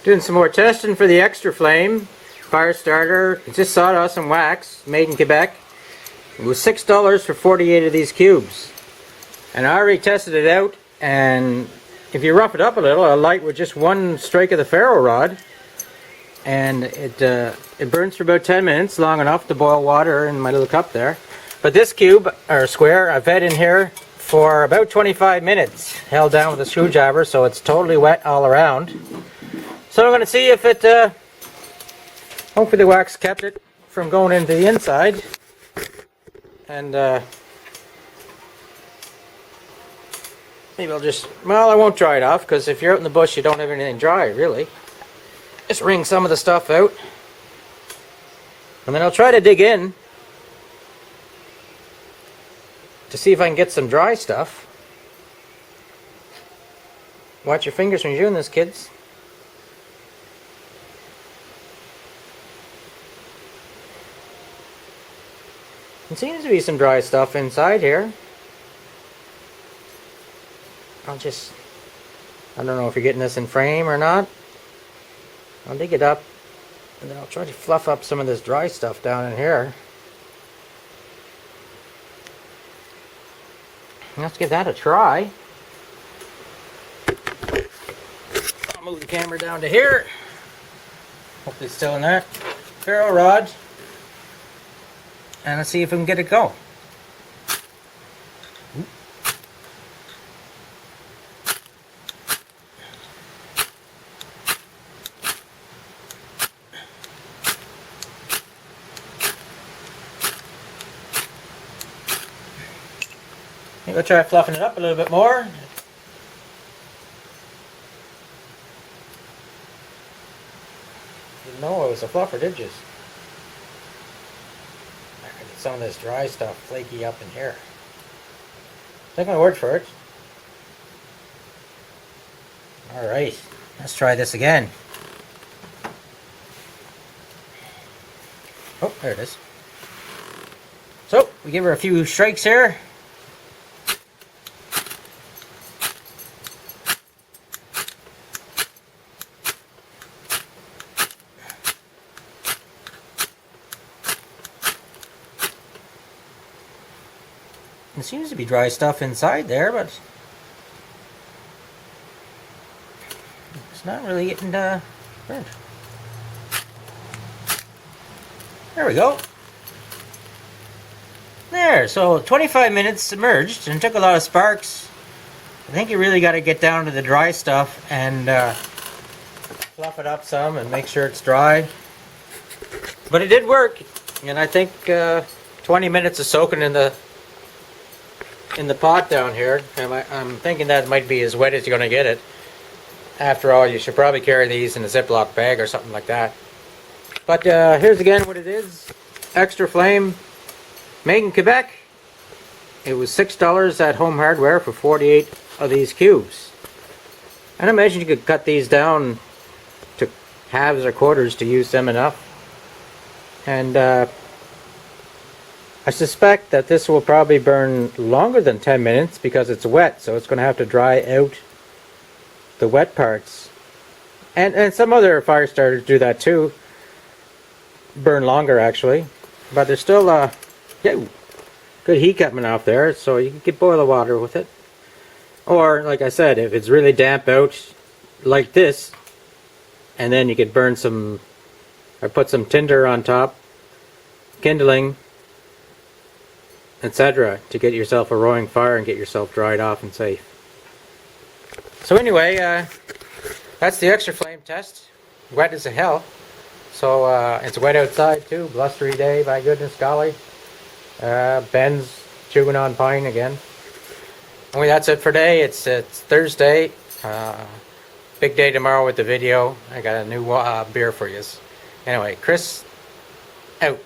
Doing some more testing for the Xtraflame fire starter. It's just sawdust and wax, made in Quebec. It was $6 for 48 of these cubes. And I already tested it out, and if you rough it up a little, I light with just one strike of the ferro rod, and it burns for about 10 minutes, long enough to boil water in my little cup there. But this cube, or square, I've had in here for about 25 minutes, held down with a screwdriver, so it's totally wet all around. So I'm going to see if it, hopefully the wax kept it from going into the inside. And maybe I'll just, well, I won't dry it off, because if you're out in the bush you don't have anything dry, really. Just wring some of the stuff out. And then I'll try to dig in to see if I can get some dry stuff. Watch your fingers when you're doing this, kids. There seems to be some dry stuff inside here. I don't know if you're getting this in frame or not. I'll dig it up, and then I'll try to fluff up some of this dry stuff down in here. Let's give that a try. I'll move the camera down to here. Hopefully it's still in there. Ferro rod. And let's see if we can get it go. Maybe we'll try fluffing it up a little bit more. You didn't know it was a fluffer, did you? Some of this dry stuff flaky up in here. Take my word for it. Alright, let's try this again. Oh, there it is. So, we give her a few strikes here. There seems to be dry stuff inside there, but it's not really getting burned. There we go. There, so 25 minutes submerged, and took a lot of sparks. I think you really got to get down to the dry stuff and fluff it up some and make sure it's dry. But it did work, and I think 20 minutes of soaking in the pot down here. I'm thinking that might be as wet as you're going to get it. After all, you should probably carry these in a Ziploc bag or something like that. But here's again what it is. Xtraflame, made in Quebec. It was $6 at Home Hardware for 48 of these cubes. And I imagine you could cut these down to halves or quarters to use them enough. And I suspect that this will probably burn longer than 10 minutes because it's wet, so it's going to have to dry out the wet parts. And some other fire starters do that too. Burn longer actually. But there's still good heat coming off there, so you can get boiling water with it. Or, like I said, if it's really damp out like this, and then you could burn some, or put some tinder on top, kindling, etc., to get yourself a roaring fire and get yourself dried off and safe. So anyway, that's the Xtraflame test. Wet as hell. So it's wet outside too. Blustery day, by goodness golly. Ben's chewing on pine again. Anyway, that's it for today. It's Thursday. Big day tomorrow with the video. I got a new beer for you. Anyway, Chris out.